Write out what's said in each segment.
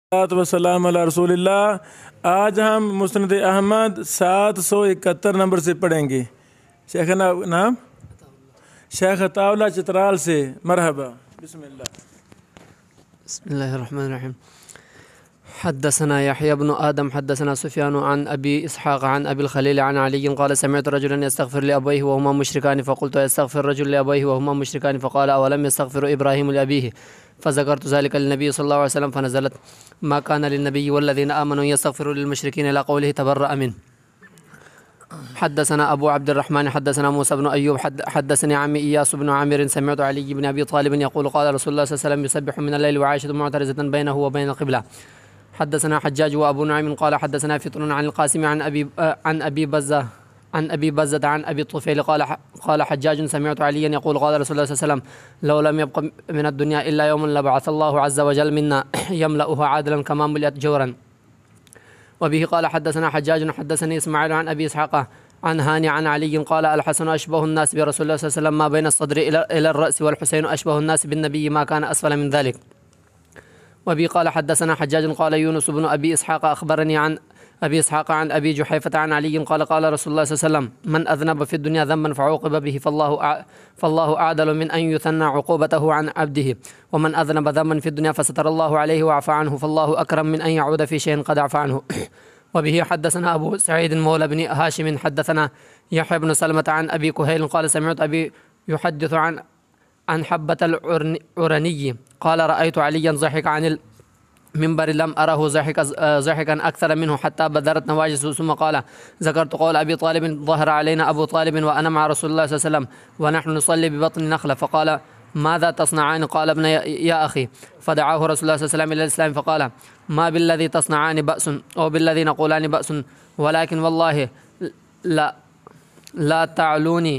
वसलाम अला रसूलिल्लाह। आज हम मुस्नद अहमद 771 नंबर से पढ़ेंगे। शेख नाम शेख अताउल्लाह चित्राल से। मरहबा। बिस्मिल्लाह। बिस्मिल्लाहिर्रहमानिर्रहीम। हद्दसना यहया इब्न आदम हद्दसना सुफयान अन अबी इसहाक़ अन अबिल खलील अन अली क़ाल समिअतु रजुलन यस्तग़फिरु लिअबीहि व हुमा मुशरिकान फ़क़ुल्तु यस्तग़फिरु रजुलु लिअबीहि व हुमा मुशरिकान फ़क़ाल अवलम यस्तग़फिरु इब्राहीमु लिअबीहि फ़ज़करतु ज़ालिका लिन्नबी सल्लल्लाहु अलैहि वसल्लम फ़नज़लत मा काना लिन्नबी वल्लज़ीना आमनू यस्तग़फिरू लिलमुशरिकीन इला क़ौलिहि तबर्रअ मिन्हुम। हद्दसना अबू अब्दुर्रहमान हद्दसना मूसा इब्न अय्यूब हद्दसनी अम्मी इयास इब्न आमिर समिअतु अली इब्न अबी तालिब यक़ूलु क़ाल रसूलुल्लाह सल्लल्लाहु अलैहि वसल्लम युसब्बिहु मिनल-लैलि व आइशतु मुअतरिज़तun बैनहु व बैनल क़िबला। हद्दसना हज्जाज व अबू नुअय्म क़ाल हद्दसना फ़ित्रun अनिल क़ासिम अन अबी बज़्ज़त अन अबी तुफ़ैल क़ाल हज्जाज समिअतु अलिय्यन यक़ूलु क़ाल रसूलुल्लाह सल्लल्लाहु अलैहि वसल्लम लौ लम यब्क़ मिनद-दुन्या इल्ला यौमुन लबअसल्लाहु अज़्ज़ व जल्ल मिन्ना यमलउहा अदलन कमा मुलिअत जौरन। वबिही क़ाल हद्दसना हज्जाज हद्दसनी इस्माईल अन अबी इसहाक़ अन हानी अन अली क़ाल अल-हसन अशबहु अन्नास बिरसूलिल्लाह सल्लल्लाहु अलैहि वसल्लम मा बैन अस-सद्रि इला ar-रअस वल-हुसैन अशबहु अन्नास बिन-नबी मा कान असफल मिन ज़ालिक। वबिही क़ाल हद्दसना हज्जाज क़ाल यूनुस इब्न अबी इसहाक़ अख़बरनी अन अबी इसहाक़ अन अबी जुहैफ़ा अन अली क़ाल क़ाल रसूलुल्लाह सल्लल्लाहु अलैहि वसल्लम मन अज़नब फ़ी दुनिया ज़म्बन फ़अूक़िब बिही फ़ल्लाहु अअदलु मिन अन युसन्ना उक़ूबतहु अन अब्दिही व मन अज़नब ज़म्बन फ़ी दुनिया फ़सतरल्लाहु अलैहि व अफ़ा अन्हु फ़ल्लाहु अकरम मिन अन यअूद फ़ी शैइन क़द अफ़ा अन्हु। वबिही हद्दसना अबू सईद मौला बिन हाशिम हद्दसना यहया इब्न सलमत अन अबी कुहैल क़ाल समिअतु अबी युहद्दिथु अन हब्बतल उरनी क़ाल रअयतु अलिय्यन ज़हिक अनिल मिंबर लम अरहु ज़हिकन अक्सर मिन्हु हत्ता बदरत नवाजिसहु सुम्मा क़ाल ज़करतु क़ौल अबी तालिब ज़हर अलैना अबू तालिब व अना मअ रसूलिल्लाह सल्लल्लाहु अलैहि वसल्लम व नहनु नुसल्ली बिबत्नि नख़ला फ़क़ाल माज़ा तस्नआन क़ाल इब्न या अख़ी फ़दअाहु रसूलुल्लाह सल्लल्लाहु अलैहि वसल्लम इलल इस्लाम फ़क़ाल मा बिल्लज़ी तस्नआन बअसुन औ बिल्लज़ी नक़ूलान बअसुन वलाकिन वल्लाहि ला तअलूनी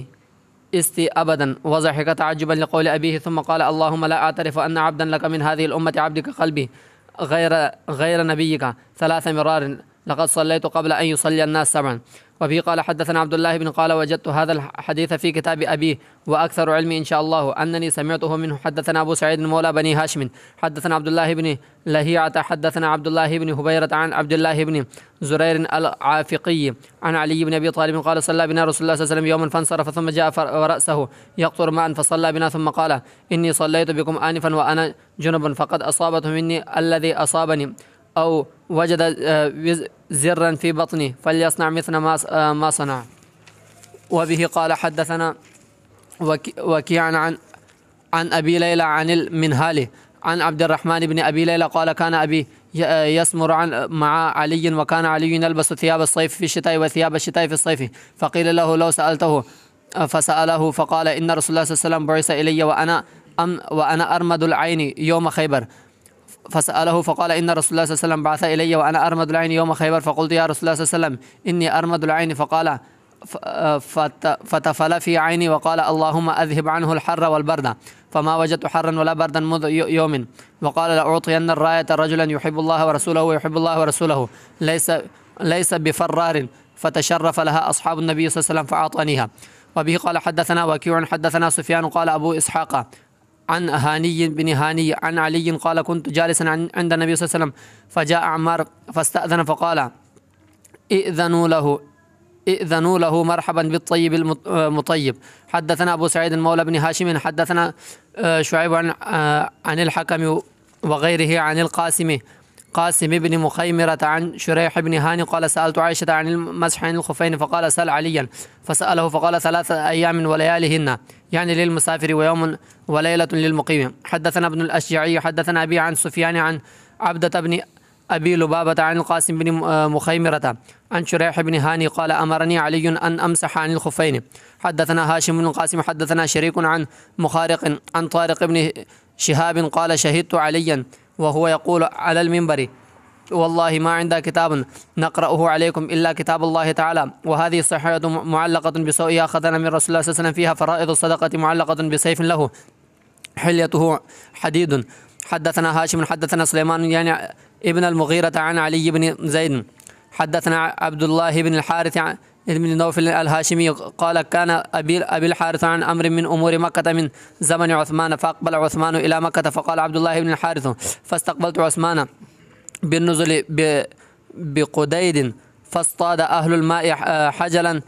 इस्ती अबदन व ज़हिक तअज्जुबन लिक़ौलि अबीहि सुम्मा क़ाल अल्लाहुम्मा ला अअतरिफ़ु अन्ना अब्दन लक मिन हाज़िहिल उम्मति अब्दिका क़ल्बी गैर नबिय्यिका सलास मिरार लक़द सल्लैतु क़ब्ल अन युसल्लिय अन्नास सबअन। वबिही क़ाल हद्दसना अब्दुल्लाह इब्न क़ाल वजदतु हाज़ल हदीस फ़ी किताबि अबी व अक्सरु इल्मी इंशाअल्लाह अन्ननी समिअतुहु मिन्हु। हद्दसना अबू सईद मौला बनी हाशिम हद्दसना अब्दुल्लाह इब्न लहियाता हद्दसना अब्दुल्लाह इब्न हुबैरत अन अब्दुल्लाह इब्न ज़ुरैर अल-आफ़िक़ी अन अली इब्न अबी तालिब क़ाल सल्ला बिना रसूलुल्लाह सल्लल्लाहु अलैहि वसल्लम यौमन फ़न्सरफ़ सुम्मा जाअ व रअसहु यक़्तुरु माअन फ़सल्ला बिना सुम्मा क़ाल इन्नी सल्लैतु बिकुम आनिफ़न व अना जुनुबुन फ़क़द असाबतहु मिन्नी अल्लज़ी असाबनी औ वजद ज़िर्रन फ़ी बत्नी फ़ल्यस्नअ मिस्ल मा सनअ। वबिही क़ाल हद्दसना वकीअन अन अबी लैला अनिल मिनहाली अन अब्दुर्रहमान इब्न अबी लैला क़ाल कान अबी यसमुर मअ अली व कान अली यल्बसु थियाब अस-सैफ़ फ़ी अश-शिताइ व थियाब अश-शिताइ फ़ी अस-सैफ़ फ़क़ील लहु लौ सअलतहु फ़सअलहु फ़क़ाल इन्न रसूलुल्लाह सल्लल्लाहु अलैहि वसल्लम बुइसा इलय्य व अना अरमदुल ऐनि यौम खैबर फ़सअलहु फ़क़ाल इन्न रसूलुल्लाह सल्लल्लाहु अलैहि वसल्लम बअस इलय्य व अना अरमदुल ऐनि यौम खैबर फ़क़ुल्तु या रसूलल्लाह सल्लल्लाहु अलैहि वसल्लम इन्नी अरमदुल ऐनि फ़क़ाल फ़तफ़ल फ़ी ऐनि व क़ाल अल्लाहुम्मा अज़हिब अन्हु अल-हर्र वल-बर्द फ़मा वजदतु हर्रन वला बर्दन मुज़ यौमिन व क़ाल लअउतियन्ना र-रायत रजुलन युहिब्बुल्लाह व रसूलहु व युहिब्बुल्लाह व रसूलहु लैस बिफ़र्रारिन फ़तशर्रफ़ लहा अस्हाबुन नबी सल्लल्लाहु अलैहि वसल्लम फ़अअतानीहा। वबिही क़ाल हद्दसना वकीअ हद्दसना सुफ़यान क़ाल अबू इसहाक़ अन हानी बिन हानी अन अली क़ाल कुन्तु जालिसन इंद नबी सल्लल्लाहु अलैहि वसल्लम फ़जाअ अम्मार फ़स्तअज़न फ़क़ाल इअ्ज़नू लहु मरहबन बित्तय्यिबिल मुतय्यिब। हद्दसना अबू सईद मौला बिन हाशिम हद्दसना शुअैब अनिल हकम व गैरिही अनिल क़ासिम बिन मुख़ैमिरत अन शुरैह बिन हानी क़ाल सअलतु आइशता अनिल मस्ह अनिल ख़ुफ़ैन फ़क़ाल सल अलिय्यन फ़सअलहु फ़क़ाल सलास अय्यामिन व लयालिहिन्ना यानी लिल-मुसाफ़िर व यौमुन व लैलतुन लिल-मुक़ीम। हद्दसना इब्नुल अश्जई हद्दसना अबी अन सुफ़यान अन अब्दत बिन अबी लुबाबत अन क़ासिम बिन मुख़ैमिरत अन शुरैह बिन हानी क़ाल अमरनी अली अन अमसह अनिल ख़ुफ़ैन। हद्दसना हाशिम बिन क़ासिम हद्दसना शरीक अन मुख़ारिक़ अन तारिक़ बिन शिहाब क़ाल शहिदतु अलिय्यन व हुवा यक़ूलु अलल मिंबरि वल्लाहि मा इंदा किताबुन नक़रअहु अलैकुम इल्ला किताबुल्लाहि तआला व हाज़िहि सहीहतुन मुअल्लक़तुन बिसौइ अख़ज़ना मिन रसूलिल्लाहि सल्लल्लाहु अलैहि वसल्लम फ़ीहा फ़राइदु सदक़ति मुअल्लक़तुन बिसैफ़िन लहु हिल्यतुहु हदीदुन। हद्दसना हाशिम हद्दसना सुलैमान यानी इब्न अल-मुग़ीरह अन अली इब्न ज़ैद हद्दसना अब्दुल्लाह इब्न अल-हारिथ इब्न नौफ़ल अल-हाशिमी क़ाल कान अबिल हारिथ अन अम्र मिन उमूरि मक्कत मिन ज़मन उस्मान फ़अक़बल उस्मान इला मक्कत फ़क़ाल अब्दुल्लाह इब्न अल-हारिथ फ़स्तक़बलतु उस्मान بالنزل بقديد، فاصطاد أهل الماء حجلا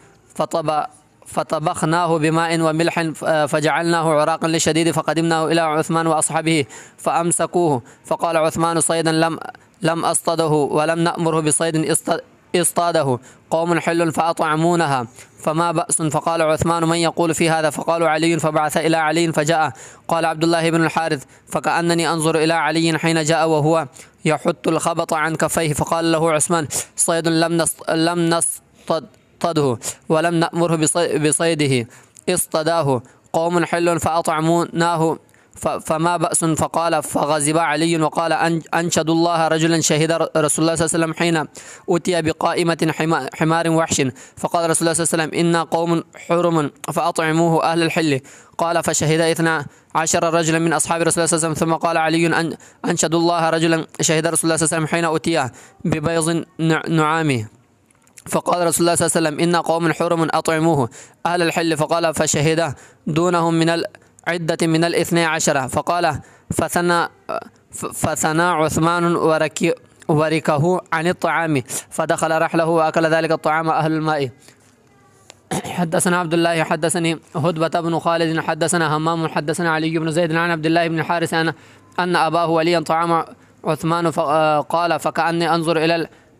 فطبخناه بماء وملح فجعلناه عراقا للشديد، فقدمناه إلى عثمان وأصحابه فأمسكوه، فقال عثمان: صيدا لم أصطده ولم نأمره بصيد اصطاده قوم حل فأطعمونها، فما بأس؟ فقال عثمان: من يقول في هذا؟ فقالوا: علي. فبعث إلى علي فجاء. قال عبد الله بن الحارث: فكأنني أنظر إلى علي حين جاء وهو يحط الخبط عن كفيه، فقال له عثمان: صيد لم نصطده ولم نأمره بصيده اصطداه قوم حل فأطعموناه، فما بأس؟ فقال: فغضب علي وقال: أنشد الله رجلا شهد رسول الله صلى الله عليه وسلم حين أتي بقائمة حمار وحش، فقال رسول الله صلى الله عليه وسلم: إنا قوم حرم فأطعموه أهل الحل. قال: فشهد 12 رجلا من أصحاب رسول الله صلى الله عليه وسلم. ثم قال علي: أنشد الله رجلا شهد رسول الله صلى الله عليه وسلم حين أتي ببيض نعامه، فقال رسول الله صلى الله عليه وسلم: إنا قوم حرم أطعموه أهل الحل. فقال: فشهد دونهم من عدة من 12. فقال: فثنى عثمان وركه عن الطعام، فدخل رحله وأكل ذلك الطعام أهل الماء. حدثنا عبد الله حدثني هدبة بن خالد حدثنا همام حدثنا علي بن زيد عن عبد الله بن الحارث أن أباه وليا طعام عثمان، قال: فكأني أنظر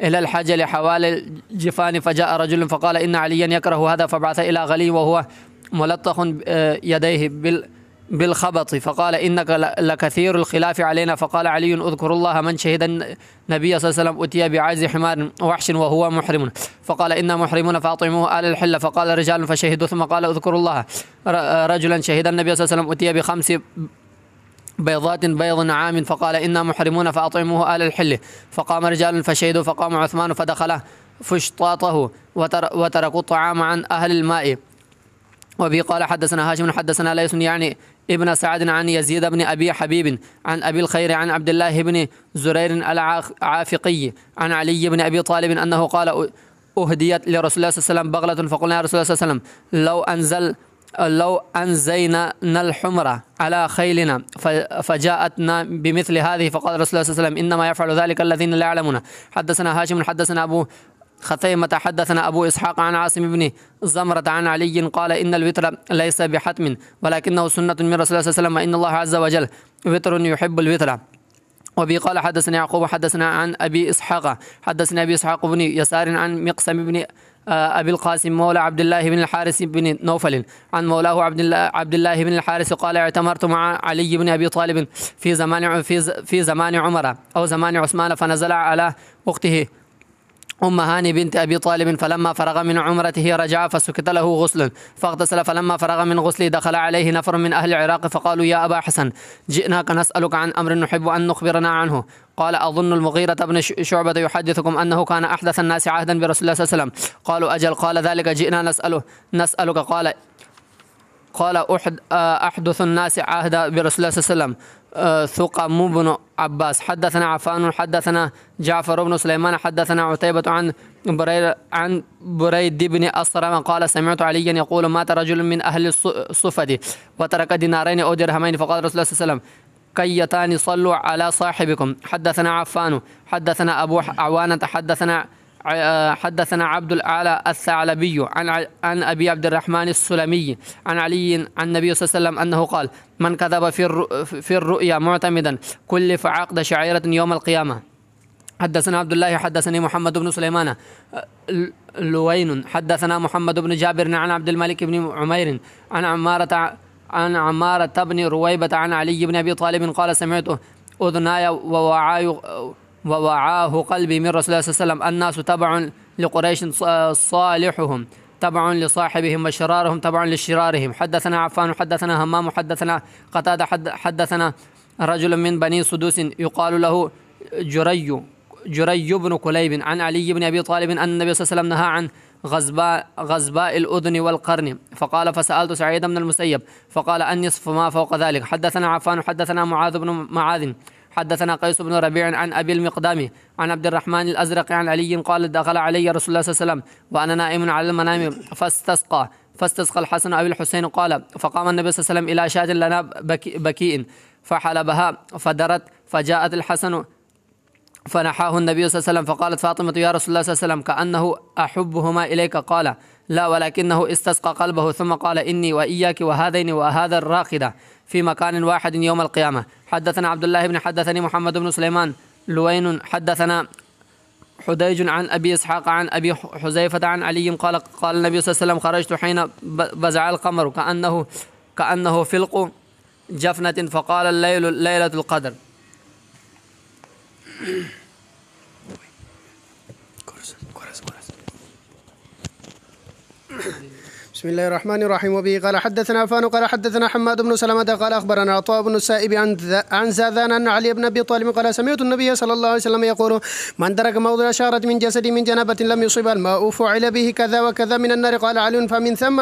إلى الحجل حوالي الجفان، فجاء رجل فقال: إن عليا يكره هذا، فبعث إلى غلي وهو ملطخ يديه بالخبط، فقال: إنك لكثير الخلاف علينا. فقال علي: اذكر الله. من شهد النبي صلى الله عليه وسلم أتي بعجز حمار وحش وهو محرم، فقال: إنا محرمون فأطعموه آل الحل. فقال رجال فشهدوا، ثم قال: اذكروا الله. رجلا شهد النبي صلى الله عليه وسلم أتي ب5 بيضات بيض نعام، فقال: إنا محرمون فأطعموه آل الحل. فقام رجال فشهدوا، فقام عثمان فدخل فاشطاطه وتركوا الطعام عن أهل الماء. وبه قال: حدثنا هاشم حدثنا ليس يعني ابن سعد عن يزيد بن أبي حبيب عن أبي الخير عن عبد الله بن زرير العافقي عن علي بن أبي طالب أنه قال: أهديت لرسول الله صلى الله عليه وسلم بغلة، فقلنا يا رسول الله صلى الله عليه وسلم: لو أنزينا الحمر على خيلنا فجاءتنا بمثل هذه. فقال رسول الله صلى الله عليه وسلم: إنما يفعل ذلك الذين لا يعلمون. حدثنا هاشم حدثنا أبو خثيمة حدثنا أبو إسحاق عن عاصم بن زمرة عن علي قال: إن الوتر ليس بحتم ولكنه سنة من رسول الله صلى الله عليه وسلم، وإن الله عز وجل وتر يحب الوتر. وبه قال: حدثنا يعقوب حدثنا عن أبي إسحاق حدثنا أبي إسحاق بن يسار عن مقسم بن أبي القاسم مولى عبد الله بن الحارث بن نوفل عن مولاه عبد الله بن الحارث قال: اعتمرت مع علي بن أبي طالب في زمان عمر أو زمان عثمان، فنزل على أخته أم هاني بنت أبي طالب، فلما فرغ من عمرته رجع فسكت له غسل فاغتسل، فلما فرغ من غسله دخل عليه نفر من أهل العراق فقالوا: يا أبا حسن، جئناك نسألك عن أمر نحب أن نخبرنا عنه. قال: أظن المغيرة بن شعبة يحدثكم أنه كان أحدث الناس عهدا برسول الله صلى الله عليه وسلم. قالوا: أجل. قال: ذلك جئنا نسألك. قال: أحدث الناس عهدا برسول الله صلى الله عليه وسلم ثقم بن عباس. حدثنا عفان حدثنا جعفر بن سليمان حدثنا عتيبة عن بريد بن أصرم قال: سمعت عليا يقول: مات رجل من أهل الصفد وترك دينارين أو درهمين، فقال رسول الله صلى الله عليه وسلم: كيتان صلوا على صاحبكم. حدثنا عفان حدثنا أبو عوانة حدثنا عبد الأعلى الثعلبي عن أبي عبد الرحمن السلمي عن علي عن النبي صلى الله عليه وسلم أنه قال: من كذب في الرؤيا معتمدا كلف عقد شعيرة يوم القيامة. حدثنا عبد الله حدثني محمد بن سليمان لوين حدثنا محمد بن جابر عن عبد الملك بن عمير عن عمارة بن رويبة عن علي بن أبي طالب قال: سمعت أذناي ووعاه قلبي من رسول الله صلى الله عليه وسلم: الناس تبع لقريش صالحهم تبع لصاحبهم وشرارهم تبع لشرارهم. حدثنا عفان حدثنا همام حدثنا قتادة حدثنا رجل من بني سدوس يقال له جري بن كليب عن علي بن أبي طالب أن النبي صلى الله عليه وسلم نهى عن غزباء الأذن والقرن، فقال: فسألت سعيد بن المسيب فقال: النصف ما فوق ذلك. حدثنا عفان حدثنا معاذ بن معاذ حدثنا قيس بن ربيع عن أبي المقدام عن عبد الرحمن الأزرق عن علي قال: دخل علي رسول الله صلى الله عليه وسلم وأنا نائم على المنام فاستسقى الحسن أبي الحسين قال: فقام النبي صلى الله عليه وسلم إلى شاة لنا بكيء فحلبها فدرت، فجاءت الحسن فنحاه النبي صلى الله عليه وسلم، فقالت فاطمة يا رسول الله صلى الله عليه وسلم كأنه أحبهما إليك، قال لا ولكنه استسقى قلبه، ثم قال إني وإياك وهذين وهذا الراقدة في مكان واحد يوم القيامة. حدثنا عبد الله بن حدثني محمد بن سليمان لوين حدثنا حديج عن أبي إسحاق عن أبي حذيفة عن علي قال النبي صلى الله عليه وسلم خرجت حين بزع القمر كأنه فلق جفنة فقال الليل ليلة القدر. بسم الله الرحمن الرحيم. وبه قال حدثنا عفان قال حدثنا حماد بن سلمة قال أخبرنا عطاء بن السائب عن زاذان أن علي بن أبي طالب قال سمعت النبي صلى الله عليه وسلم يقول من ترك موضع شعرة من جسد من جنابة لم يصب الماء فعل به كذا وكذا من النار. قال علي فمن ثم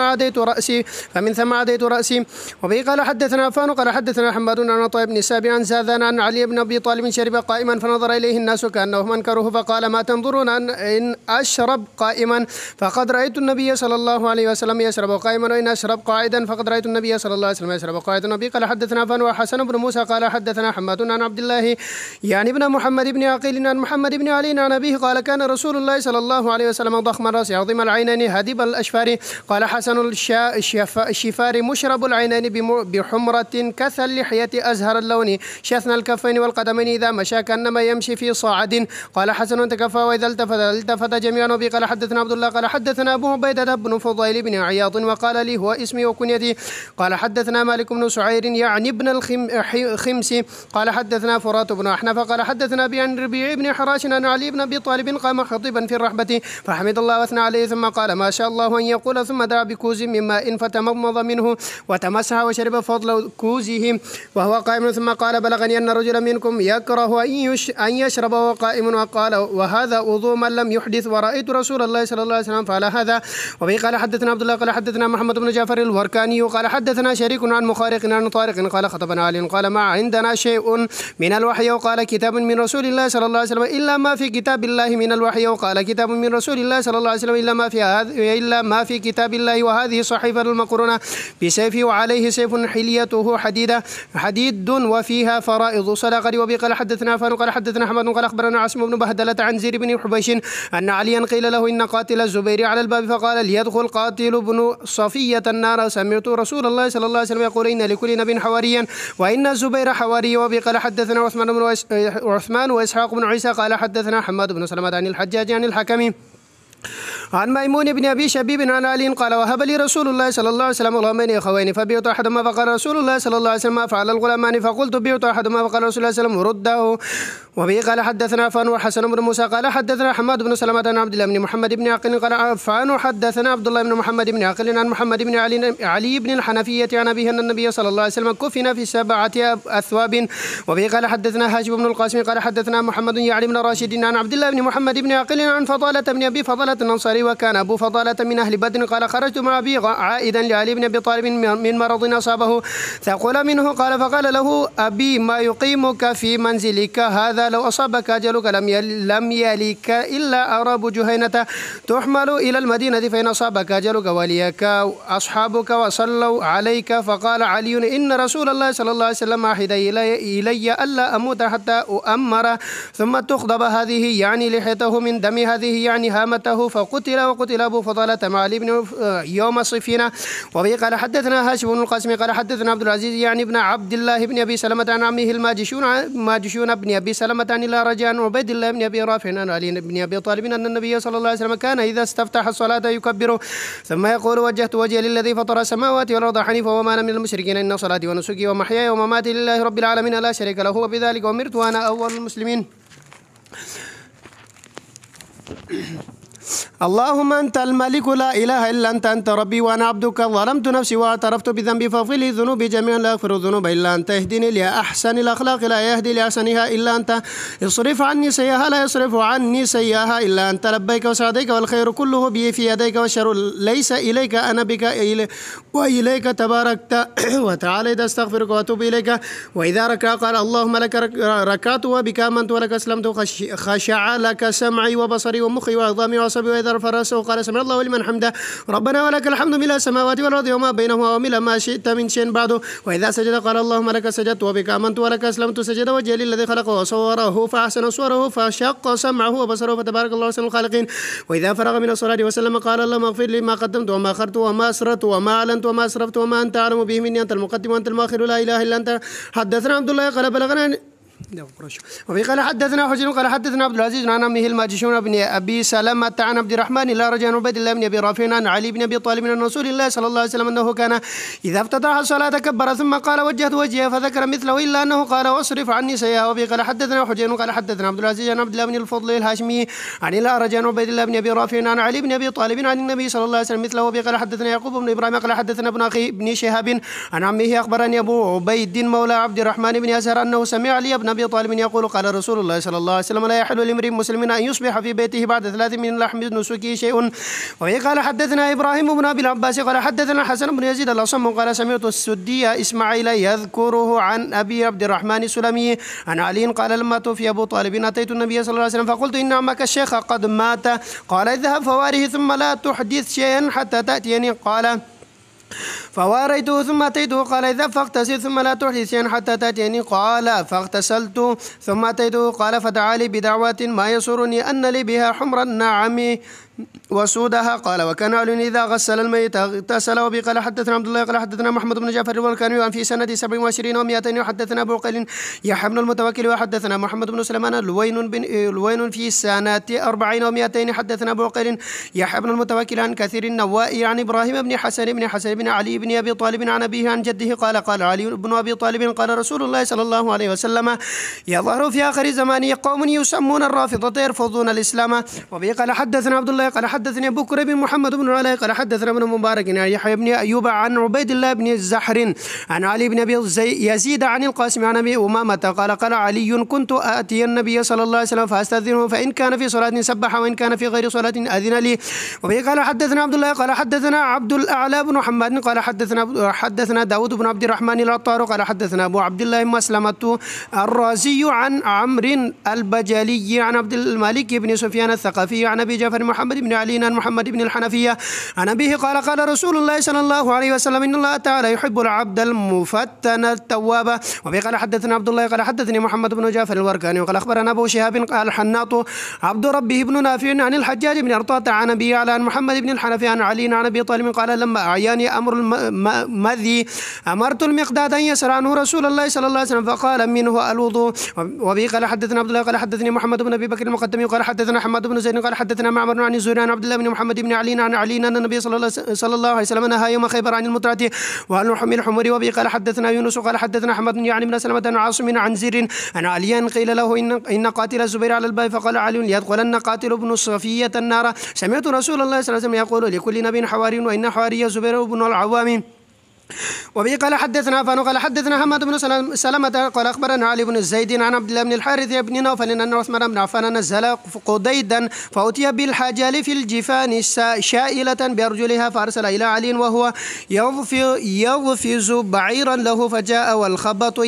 عاديت رأسي. وبه قال حدثنا عفان قال حدثنا حماد عن عطاء بن السائب عن زاذان أن علي بن أبي طالب شرب قائما فنظر إليه الناس كأنهم أنكروه فقال ما تنظرون إن أشرب قائما فقد رأيت النبي صلى الله عليه وسلم يشرب قائما وإن أشرب قاعدا فقد رأيت النبي صلى الله عليه وسلم يشرب قاعدا. وبه قال حدثنا عفان وحسن بن موسى قال حدثنا حماد عن عبد الله يعني ابن محمد بن عقيل عن محمد بن علي عن أبيه قال كان رسول الله صلى الله عليه وسلم ضخم الرأس عظيم العينين هديب الأشفار. قال حسن الشفار مشرب العينين بحمرة كث اللحية أزهر اللون شثن الكفين والقدمين إذا مشى كأنما يمشي في صاعد. قال حسن تكفى وإذا التفت جميعا. وبه قال حدثنا عبد الله قال حدثنا أبو عبيدة بن فضيل بن عياض وقال لي هو اسمي وكنيتي. قال حدثنا مالك بن سعير يعني ابن الخمس قال حدثنا فرات بن أحنف قال حدثنا بن ربيع بن حراش أن علي بن أبي طالب قام خطيبا في الرحبة فحمد الله واثنى عليه ثم قال ما شاء الله أن يقول ثم دعا بكوز من ماء فتمضمض منه وتمسح وشرب فضل كوزه وهو قائم ثم قال بلغني أن رجلا منكم يكره أن يشرب وهو قائم وقال وهذا وضوء من لم يحدث ورأيت رسول الله صلى الله عليه وسلم فعل هذا. وبه قال حدثنا عبد الله قال حدثنا محمد بن جعفر الوركاني قال حدثنا شريك عن مخارق عن طارق قال خطبنا علي قال ما عندنا شيء من الوحي وقال كتاب من رسول الله صلى الله عليه وسلم إلا ما في كتاب الله من الوحي وقال كتاب من رسول الله صلى الله عليه وسلم إلا ما في كتاب الله وهذه صحيفة المقرونة بسيف وعليه سيف حليته حديد وفيها فرائض صدقة. وبه قال حدثنا عفان قال حدثنا حماد قال أخبرنا عاصم بن بهدلة عن زيد بن حبيش أن عليا قيل له إن قاتل الزبير على الباب فقال ليدخل قاتل بن صفية النار سمعت رسول الله صلى الله عليه وسلم يقول إن لكل نبي حواريا وإن الزبير حواري. وبه قال حدثنا عثمان وإسحاق بن عيسى قال حدثنا حماد بن سلمة عن الحجاج عن الحكم عن ميمون بن أبي شبيب عن علي قال وهب لي رسول الله صلى الله عليه وسلم غلامين أخوين فبعت أحدهما فقال رسول الله صلى الله عليه وسلم فعل الغلامان فقلت بعت أحدهما فقال رسول الله صلى الله عليه وسلم رده. وبه قال حدثنا عفان وحسن بن موسى قال حدثنا حماد بن سلمة عن عبد الله بن محمد بن عقيل قال عفان وحدثنا عبد الله بن محمد بن عقيل عن محمد بن علي بن الحنفية عن أبيه أن النبي صلى الله عليه وسلم كفن في 7 أثواب. وبه قال حدثنا هاشم بن القاسم قال حدثنا محمد يعني بن راشد عن عبد الله بن محمد بن عقيل عن فضالة بن أبي فضالة الأنصاري وكان أبو فضالة من أهل بدر قال خرجت مع أبي عائدا لعلي بن أبي طالب من مرض أصابه ثقل منه قال فقال له أبي ما يقيمك في منزلك هذا لو أصابك أجلك لم يلك إلا أراب جهينة تحمل إلى المدينة فإن أصابك أجلك وليك أصحابك وصلوا عليك. فقال علي إن رسول الله صلى الله عليه وسلم أحد إلي ألا أموت حتى أؤمر ثم تخضب هذه يعني لحيته من دم هذه يعني هامته وقتل أبو فضالة مع علي بن يوم الصفين. وبه قال حدثنا هاشم بن القاسم قال حدثنا عبد العزيز يعني ابن عبد الله بن أبي سلمة عن عمه الماجشون بن أبي سلمة عن الله رجاء عن عبيد الله بن أبي رافع عن علي بن أبي طالب أن النبي صلى الله عليه وسلم كان إذا استفتح الصلاة يكبر ثم يقول وجهت وجهي للذي فطر السماوات والأرض حنيفا وما أنا من المشركين إن صلاتي ونسكي ومحياي ومماتي لله رب العالمين لا شريك له وبذلك أمرت وأنا أول المسلمين. اللهم أنت الملك لا إله إلا أنت ربي وأنا عبدك ظلمت نفسي واعترفت بذنبي فاغفر لي ذنوبي جميعا لا يغفر الذنوب إلا أنت اهدني لأحسن الأخلاق لا يهدي لأحسنها إلا أنت اصرف عني سيئها لا يصرف عني سيئها إلا أنت لبيك وسعديك والخير كله بي في يديك والشر ليس إليك أنا بك وإليك تباركت وتعالى أستغفرك وأتوب إليك. وإذا ركع قال اللهم لك ركعت وبك آمنت ولك أسلمت خشع لك سمعي وبصري ومخي وعظامي وعصبي. وإذا فنظر فرأسه قال سمع الله لمن حمده ربنا ولك الحمد ملء السماوات والأرض وما بينهما وملء ما شئت من شيء بعده. وإذا سجد قال اللهم لك سجدت وبك آمنت ولك أسلمت. سجد وجهي للذي خلقه وصوره فأحسن صوره فشق سمعه وبصره فتبارك الله أحسن الخالقين. وإذا فرغ من الصلاة وسلم قال اللهم اغفر لي ما قدمت وما أخرت وما أسررت وما أعلنت وما أسرفت وما أنت أعلم به مني أنت المقدم وأنت المؤخر لا إله إلا أنت. حدثنا عبد الله قال بلغنا وفي قال حدثنا حجر قال حدثنا عبد العزيز عن عمه الماجشون بن ابي سلمة عن عبد الرحمن لا رجع عن عبيد الله بن ابي رافع عن علي بن ابي طالب عن رسول الله صلى الله عليه وسلم انه كان اذا افتتح الصلاه كبر ثم قال وجهت وجهي فذكر مثله الا انه قال واصرف عني سيئها. وفي قال حدثنا حجر قال حدثنا عبد العزيز عن عبد الله بن الفضل الهاشمي عن لا رجع عن عبيد الله بن ابي رافع عن علي بن ابي طالب عن النبي صلى الله عليه وسلم مثله. وفي قال حدثنا يعقوب بن ابراهيم قال حدثنا ابن اخي بن شهاب عن عمه اخبرني ابو عبيد مولى عبد الرحمن بن يسار انه سمع علي بن ابي طالب يقول قال رسول الله صلى الله عليه وسلم لا يحل لامرئ مسلم ان يصبح في بيته بعد 3 من لحم نسكه شيء. وقال حدثنا ابراهيم بن ابي العباس قال حدثنا حسن بن يزيد الاصم قال سمعت السدي اسماعيل يذكره عن ابي عبد الرحمن السلمي عن علي قال لما توفي ابو طالب اتيت النبي صلى الله عليه وسلم فقلت ان عمك الشيخ قد مات قال اذهب فواره ثم لا تحدث شيئا حتى تاتيني قال فواريته ثم أتيته قال إذا فاغتسل ثم لا تحدث شيئا حتى تأتيني قال فاغتسلت ثم أتيته قال فدعا لي بدعوة ما يسرني أن لي بها حمر النعم وسودها قال وكان علي إذا غسل الميت اغتسل. وبي قال حدثنا عبد الله قال حدثنا محمد بن جعفر والكاني في سنة 27 و200 وحدثنا أبو قيل يحيى بن المتوكل وحدثنا محمد بن سليمان لوين في سنة 40 و200 حدثنا أبو قيل يحيى بن المتوكل عن كثير النوائي عن إبراهيم بن حسن بن علي بن أبي طالب عن أبيه عن جده قال علي بن أبي طالب قال رسول الله صلى الله عليه وسلم يظهر في آخر الزمان قوم يسمون الرافضة يرفضون الإسلام. وبي قال حدثنا عبد الله قال حدثني بكر بن محمد بن علاء قال حدثنا ابن مبارك عن يحيى بن أيوب عن عبيد الله بن الزحر عن علي بن أبي يزيد عن القاسم عن أبي أمامة قال علي كنت آتي النبي صلى الله عليه وسلم فأستأذنه فإن كان في صلاة سبح وإن كان في غير صلاة أذن لي. وبه قال حدثنا عبد الله قال حدثنا عبد الأعلى بن محمد قال حدثنا داود بن عبد الرحمن العطار قال حدثنا أبو عبد الله مسلمة الرازي عن عمرو البجلي عن عبد الملك بن سفيان الثقفي عن أبي جعفر محمد بن علي عن محمد بن الحنفية عن أبيه قال رسول الله صلى الله عليه وسلم إن الله تعالى يحب العبد المفتن التواب. وبه قال حدثنا عبد الله قال حدثني محمد بن جعفر الورقاني وقال أخبرنا أبو شهاب قال حناط عبد ربه بن نافع عن الحجاج بن أرطاط عن أبي عن محمد بن الحنفية عن علي عن أبي طالب قال لما أعياني أمر المذي أمرت المقداد أن يسأل عنه رسول الله صلى الله عليه وسلم فقال منه الوضوء. وبه قال حدثنا عبد الله قال حدثني محمد بن أبي بكر المقدمي قال حدثنا حماد بن زيد قال حدثنا معمر عن الزهري عن عبد الله بن محمد بن علي عن علي أن النبي صلى الله عليه وسلم نهى يوم خيبر عن المتعة وعن لحم الحمر. وبه قال حدثنا يونس قال حدثنا أحمد يعني بن سلمة عن عاصم عن زر عن علي قيل له إن قاتل الزبير على الباب فقال علي ليدخلن قاتل ابن صفية النار. سمعت رسول الله صلى الله عليه وسلم يقول لكل نبي حواري وإن حواري الزبير بن العوام. وبه قال حدثنا عفان قال حدثنا حماد بن سلمة قال أخبرنا علي بن زيد عن عبد الله بن الحارث بن نوفل أن عثمان بن عفان نزل قديدا فأتي بالحجال في الجفان شائلة بأرجلها فأرسل إلى علي وهو يغفز بعيرا له فجاء والخبط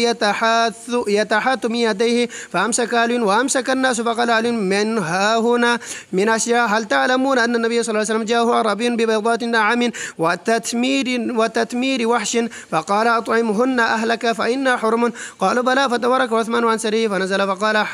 يتحات من يديه فأمسك علي وأمسك الناس فقال علي من ها هنا من أشياء هل تعلمون أن النبي صلى الله عليه وسلم جاءه أعرابي ببيضات نعم وتتمير وحش فقال أطعمهن أهلك فإن حرم قالوا بلى فتورك عثمان عن سريه فنزل فقال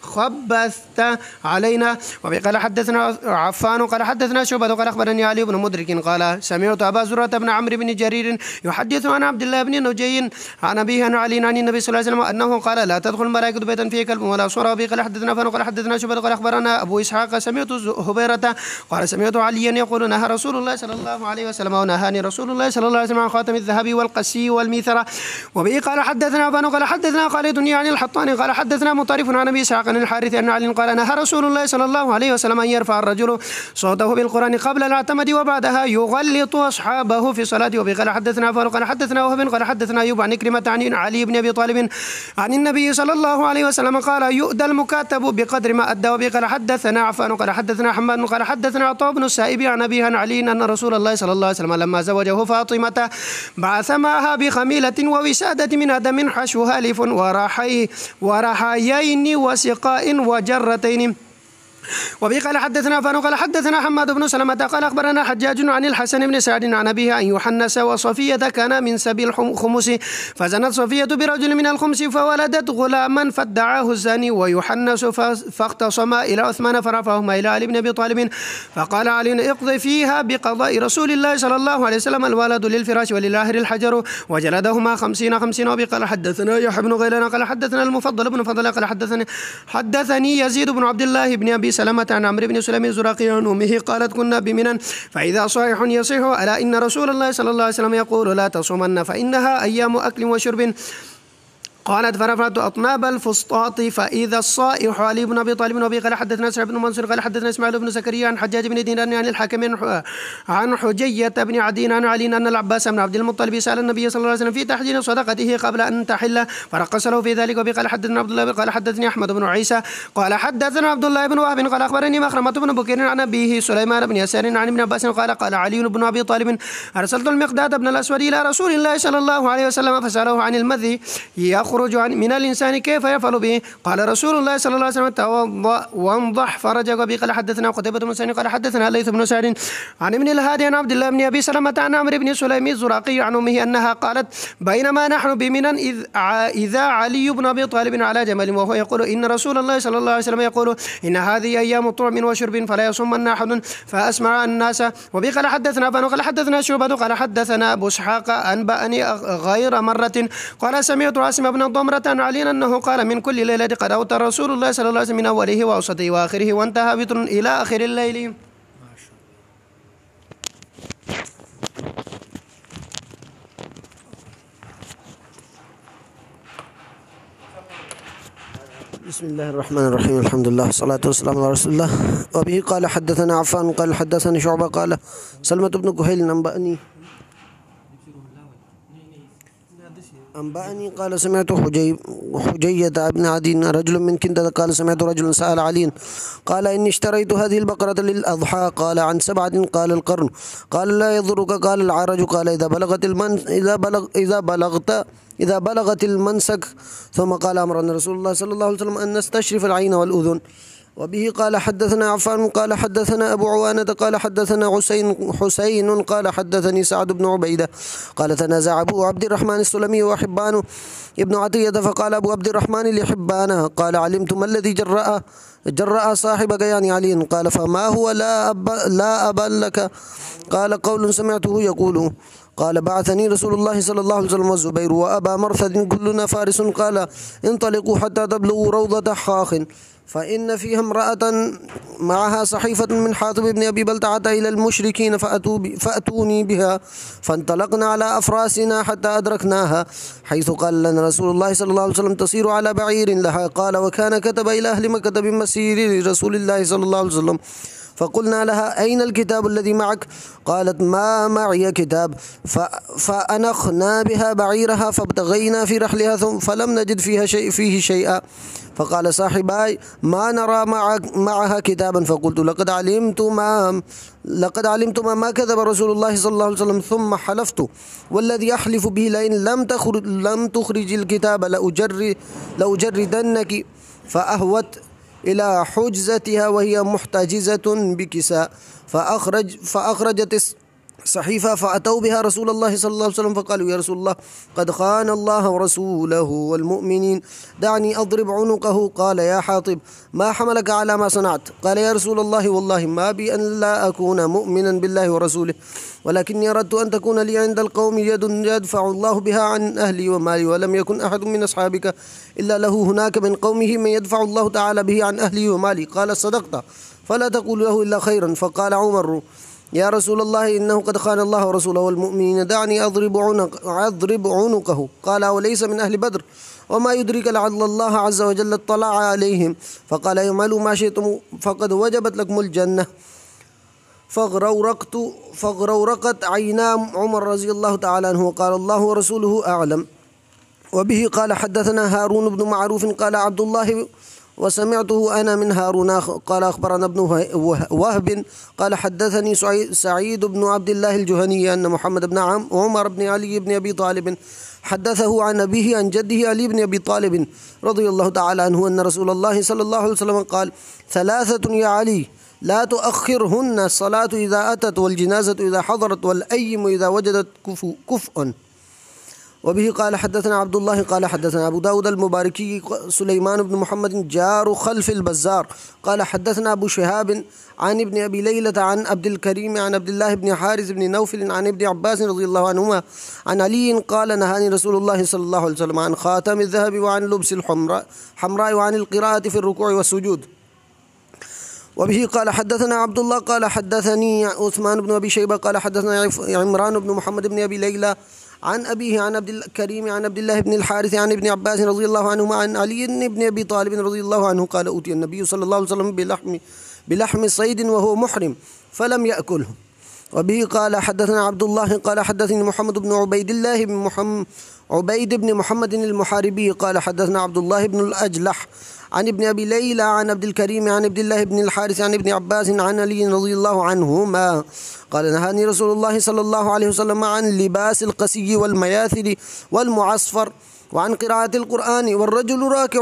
خبثت علينا. وقال حدثنا عفان قال حدثنا شعبة قال أخبرني علي بن مدرك قال سمعت أبا زرة بن عمرو بن جرير يحدث عن عبد الله بن نجي عن أبيه عن علي عن النبي صلى الله عليه وسلم أنه قال لا تدخل الملائكة بيتا فيه كلب ولا صورة. وبه قال حدثنا فان قال حدثنا شعبة قال أخبرنا أبو إسحاق سمعت هبيرة قال سمعت عليا يقول نهى رسول الله صلى الله عليه وسلم ونهاني رسول الله صلى الله عليه وسلم عن خاتم الذهب والقسي والميثرة. وبه قال حدثنا فان قال حدثنا خالد عن الحطاني قال حدثنا مطرف عن أبي إسحاق عن الحارث أن علي قال نهى رسول الله صلى الله عليه وسلم أن يرفع الرجل صوته بالقرآن قبل العتمد وبعدها يغلط أصحابه في صلاته. وبه قال حدثنا فان قال حدثنا وهب قال حدثنا أيوب عن كلمة عن علي بن أبي طالب عن النبي صلى الله عليه وسلم قال يؤدى المكاتب بقدر ما أدى. وبه قال حدثنا عفان قال حدثنا حماد قال حدثنا عطاء بن السائب عن أبيه عن علي أن رسول الله صلى الله عليه وسلم لما زوجه فاطمة بعث معها بخميلة ووسادة من أدم حشوها لف ورحيين وسقاء وجرتين وبه قال حدثنا فان قال حدثنا حماد بن سلمة قال أخبرنا حجاج عن الحسن بن سعد عن أبيه أن يحنس وصفية كان من سبي الخمس فزنت صفية برجل من الخمس فولدت غلاما فادعاه الزاني ويحنس فاختصما إلى عثمان فرفعهما إلى علي بن أبي طالب فقال علي اقضي فيها بقضاء رسول الله صلى الله عليه وسلم الولد للفراش وللآخر الحجر وجلدهما 50 وبه قال حدثنا يحيى بن غيلان قال حدثنا المفضل بن فضل قال حدثني يزيد بن عبد الله بن أبي سلمة عن عمرو بن سليم الزرقي عن أمه قالت كنا بمنى فإذا صائح يصيح ألا إن رسول الله صلى الله عليه وسلم يقول لا تصومن فإنها أيام أكل وشرب قالت فرفعت أطناب الفسطاط فإذا الصائح علي بن أبي طالب وبه قال حدثنا سعيد بن منصور قال حدثنا إسماعيل بن زكريا عن حجاج بن دينار عن الحكم عن حجية بن عدي عن علي أن العباس بن عبد المطلب سأل النبي صلى الله عليه وسلم في تحجيل صدقته قبل أن تحل فرقص له في ذلك وبه قال حدثنا عبد الله قال حدثني أحمد بن عيسى قال حدثنا عبد الله بن وهب قال أخبرني مخرمة بن بكير عن أبيه سليمان بن يسار عن ابن عباس قال علي بن أبي طالب أرسلت المقداد بن الأسود إلى رسول الله صلى الله عليه وسلم فسأله عن المذي يخرج من الإنسان كيف يفعل به قال رسول الله صلى الله عليه وسلم توضأ وانضح فرجك به قال حدثنا قتيبة بن سعيد قال حدثنا ليث بن سعد عن ابن الهادي عن عبد الله بن أبي سلمة عن عمرو بن سليم الزرقي عن أمه أنها قالت بينما نحن بمنى إذا علي بن أبي طالب على جمل وهو يقول إن رسول الله صلى الله عليه وسلم يقول إن هذه أيام طعم وشرب فلا يصومن أحد فأسمع الناس وبه قال حدثنا فان قال حدثنا شعبة قال حدثنا أبو إسحاق أنبأني غير مرة قال سمعت عاصم بن ضمرة عن علي أنه قال من كل ليلة قد أوتر رسول الله صلى الله عليه وسلم من أوله وأوسطه وآخره وانتهى بطر إلى آخر الليل. بسم الله الرحمن الرحيم الحمد لله والصلاة والسلام على رسول الله. وبه قال حدثنا عفان قال حدثني شعبة قال سلمة بن كهيل أنبأني قال سمعت حجية بن عدي رجل من كندة قال سمعت رجلا سأل علي قال إني اشتريت هذه البقرة للأضحى قال عن 7 قال القرن قال لا يضرك قال العرج قال إذا بلغت المنسك ثم قال أمرنا رسول الله صلى الله عليه وسلم أن نستشرف العين والأذن. وبه قال حدثنا عفان قال حدثنا أبو عوانة قال حدثنا حسين قال حدثني سعد بن عبيدة قال تنازع أبو عبد الرحمن السلمي وحبان ابن عطية فقال أبو عبد الرحمن لحبانه قال علمت ما الذي جرأ صاحبك يعني علي قال فما هو لا أبا لك قال قول سمعته يقول قال بعثني رسول الله صلى الله عليه وسلم والزبير وأبا مرثد كلنا فارس قال انطلقوا حتى تبلغوا روضة حاخ فإن فيها امرأة معها صحيفة من حاطب بن أبي بلتعة إلى المشركين فأتوني بها فانطلقنا على أفراسنا حتى أدركناها حيث قال لنا رسول الله صلى الله عليه وسلم تصير على بعير لها قال وكان كتب إلى أهل مكة بمسير رسول الله صلى الله عليه وسلم فقلنا لها أين الكتاب الذي معك قالت ما معي كتاب فأنخنا بها بعيرها فابتغينا في رحلها فلم نجد فيه شيئا فقال صاحباي ما نرى معها كتابا فقلت لقد علمتما ما كذب رسول الله صلى الله عليه وسلم ثم حلفت والذي أحلف به لئن لم تخرج الكتاب لأجردنك فأهوت إلى حجزتها وهي محتجزة بكساء فأخرجت صحيفة فأتوا بها رسول الله صلى الله عليه وسلم فقالوا يا رسول الله قد خان الله ورسوله والمؤمنين دعني أضرب عنقه قال يا حاطب ما حملك على ما صنعت قال يا رسول الله والله ما بي أن لا أكون مؤمنا بالله ورسوله ولكني أردت أن تكون لي عند القوم يد يدفع الله بها عن أهلي ومالي ولم يكن أحد من أصحابك إلا له هناك من قومه من يدفع الله تعالى به عن أهلي ومالي قال صدقت فلا تقول له إلا خيرا فقال عمر يا رسول الله إنه قد خان الله ورسوله والمؤمنين دعني أضرب عنقه قال وليس من أهل بدر وما يدرك لعل الله عز وجل اطلع عليهم فقال اعملوا ما شئتم فقد وجبت لكم الجنة فاغرورقت عينا عمر رضي الله تعالى عنه وقال الله ورسوله أعلم. وبه قال حدثنا هارون بن معروف قال عبد الله وسمعته أنا من هارون قال أخبرنا ابن وهب قال حدثني سعيد بن عبد الله الجهني أن محمد بن عمر بن علي بن أبي طالب حدثه عن أبيه عن جده علي بن أبي طالب رضي الله تعالى عنه أن رسول الله صلى الله عليه وسلم قال: ثلاثة يا علي لا تؤخرهن الصلاة إذا أتت والجنازة إذا حضرت والأيم إذا وجدت كفء. وبه قال حدثنا عبد الله قال حدثنا أبو داود المباركي سليمان بن محمد جار خلف البزار قال حدثنا أبو شهاب عن ابن أبي ليلة عن عبد الكريم عن عبد الله بن حارث بن نوفل عن ابن عباس رضي الله عنهما عن علي قال: نهاني رسول الله صلى الله عليه وسلم عن خاتم الذهب وعن لبس الحمراء وعن القراءة في الركوع والسجود. وبه قال حدثنا عبد الله قال حدثني عثمان بن أبي شيبة قال حدثنا عمران بن محمد بن أبي ليلى عن أبيه عن عبد الكريم عن عبد الله بن الحارث عن ابن عباس رضي الله عنهما عن علي بن أبي طالب رضي الله عنه قال: أوتي النبي صلى الله عليه وسلم بلحم صيد وهو محرم فلم يأكله. وبه قال حدثنا عبد الله قال حدثني محمد بن عبيد بن محمد المحاربي قال حدثنا عبد الله بن الأجلح عن ابن أبي ليلى عن عبد الكريم عن عبد الله بن الحارث عن ابن عباس عن علي رضي الله عنهما قال: نهاني رسول الله صلى الله عليه وسلم عن لباس القسي والمياثر والمعصفر وعن قراءة القرآن والرجل راكع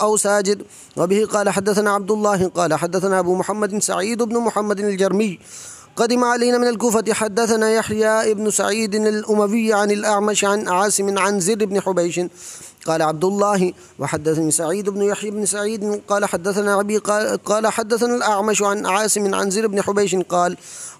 أو ساجد. وبه قال حدثنا عبد الله قال حدثنا أبو محمد سعيد بن محمد الجرمي قدم علينا من الكوفة حدثنا يحيى بن سعيد الأموي عن الأعمش عن عاصم عن زر بن حبيش قال عبد الله وحدثني سعيد بن يحيى بن سعيد قال حدثنا أبي قال حدثنا الأعمش عن عاصم عن زر بن حبيش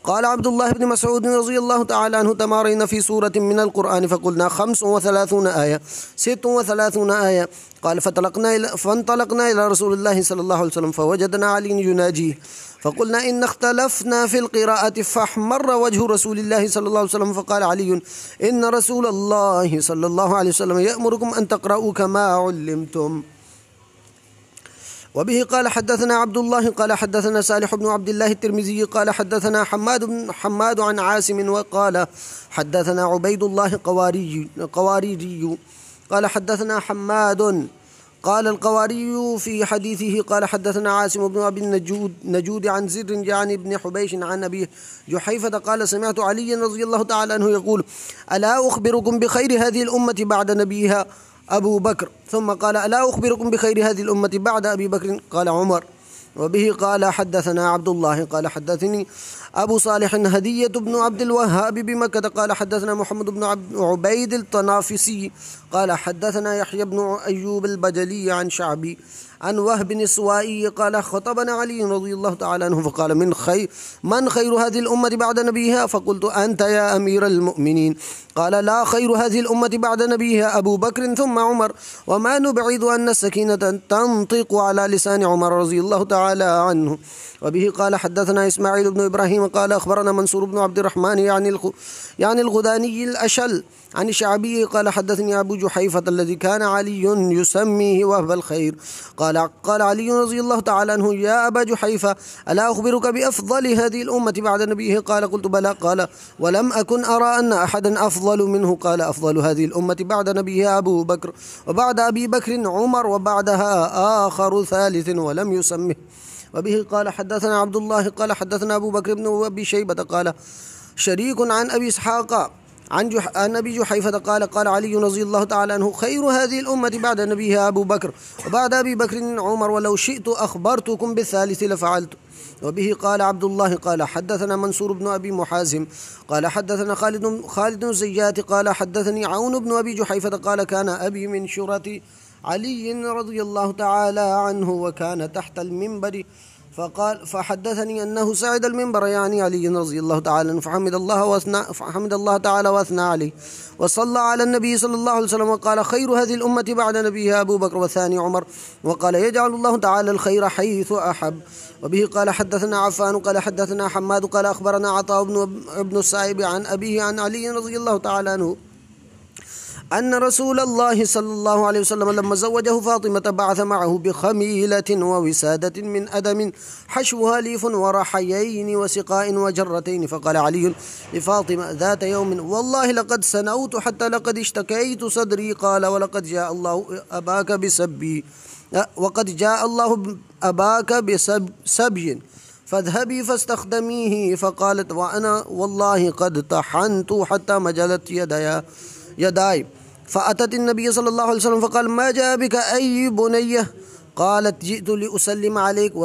قال عبد الله بن مسعود رضي الله تعالى عنه: تمارينا في سورة من القرآن فقلنا 35 آية 36 آية. قال فانطلقنا إلى رسول الله صلى الله عليه وسلم فوجدنا علي يناجيه فقلنا: إن اختلفنا في القراءة فاحمر وجه رسول الله صلى الله عليه وسلم فقال علي: إن رسول الله صلى الله عليه وسلم يأمركم أن تقرأوا كما علمتم. وبه قال حدثنا عبد الله قال حدثنا صالح بن عبد الله الترمذي قال حدثنا حماد عن عاصم وقال حدثنا عبيد الله قواريري قال حدثنا حماد قال القواري في حديثه قال حدثنا عاصم بن أبي النجود عن زر عن ابن حبيش عن أبي جحيفة قال: سمعت علي رضي الله تعالى عنه يقول: ألا أخبركم بخير هذه الأمة بعد نبيها أبو بكر؟ ثم قال: ألا أخبركم بخير هذه الأمة بعد أبي بكر؟ قال عمر. وبه قال حدثنا عبد الله قال حدثني أبو صالح هدية بن عبد الوهاب بمكة قال حدثنا محمد بن عبيد الطنافسي قال حدثنا يحيى بن أيوب البجلي عن شعبي عن وهب السوائي قال: خطبنا علي رضي الله تعالى عنه فقال: من خير هذه الأمة بعد نبيها؟ فقلت: أنت يا أمير المؤمنين. قال: لا، خير هذه الأمة بعد نبيها أبو بكر ثم عمر، وما نبعد أن السكينة تنطق على لسان عمر رضي الله تعالى عنه. وبه قال حدثنا إسماعيل بن إبراهيم قال أخبرنا منصور بن عبد الرحمن يعني الغداني الأشل عن الشعبي قال حدثني أبو جحيفة الذي كان علي يسميه وهب الخير قال علي رضي الله تعالى عنه: يا أبا جحيفة، ألا أخبرك بأفضل هذه الأمة بعد نبيه؟ قال: قلت: بلى. قال: ولم أكن أرى أن أحدا أفضل منه. قال: أفضل هذه الأمة بعد نبيها أبو بكر، وبعد أبي بكر عمر، وبعدها آخر ثالث ولم يسمه. وبه قال حدثنا عبد الله قال حدثنا أبو بكر بن أبي شيبة قال شريك عن أبي إسحاق عن أبي جحيفة قال علي رضي الله تعالى عنه: خير هذه الأمة بعد نبيها أبو بكر، وبعد أبي بكر عمر، ولو شئت أخبرتكم بالثالث لفعلت. وبه قال عبد الله قال حدثنا منصور بن أبي محازم قال حدثنا خالد زيات قال حدثني عون بن أبي جحيفة قال: كان أبي من شرة علي رضي الله تعالى عنه، وكان تحت المنبر، فحدثني أنه صعد المنبر يعني علي رضي الله تعالى عنه، فحمد الله تعالى وأثنى عليه، وصلى على النبي صلى الله عليه وسلم، وقال: خير هذه الأمة بعد نبيها أبو بكر، والثاني عمر، وقال: يجعل الله تعالى الخير حيث أحب. وبه قال حدثنا عفان قال حدثنا حماد قال أخبرنا عطاء بن السائب عن أبيه عن علي رضي الله تعالى عنه أن رسول الله صلى الله عليه وسلم لما زوجه فاطمة بعث معه بخميلة ووسادة من أدم حشوها ليف ورحيين وسقاء وجرتين، فقال علي لفاطمة ذات يوم: والله لقد سنوت حتى لقد اشتكيت صدري. قال: ولقد جاء الله أباك بسبي. وقد جاء الله أباك بسبي فاذهبي فاستخدميه. فقالت وأنا والله قد طحنت حتى مجلت يداي. فأتت النبي صلى الله عليه وسلم فقال ما جاء بك أي بنية؟ قالت جئت لأسلم عليك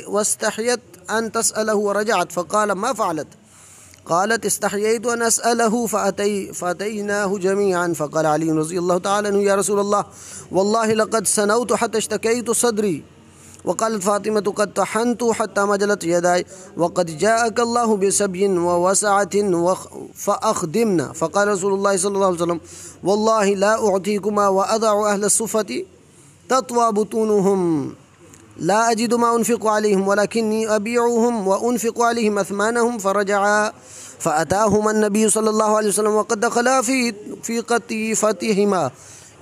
واستحيت أن تسأله ورجعت. فقال ما فعلت؟ قالت استحييت أن أسأله فأتيناه جميعا. فقال علي رضي الله تعالى عنه يا رسول الله والله لقد سنوت حتى اشتكيت صدري. وقالت فاطمة قد طحنت حتى مجلت يداي. وقد جاءك الله بسبي ووسعة فأخدمنا. فقال رسول الله صلى الله عليه وسلم والله لا أعطيكما وأضع أهل الصفة تطوى بطونهم لا أجد ما أنفق عليهم ولكني أبيعهم وأنفق عليهم أثمانهم. فرجعا فأتاهما النبي صلى الله عليه وسلم وقد دخلا في قطيفتهما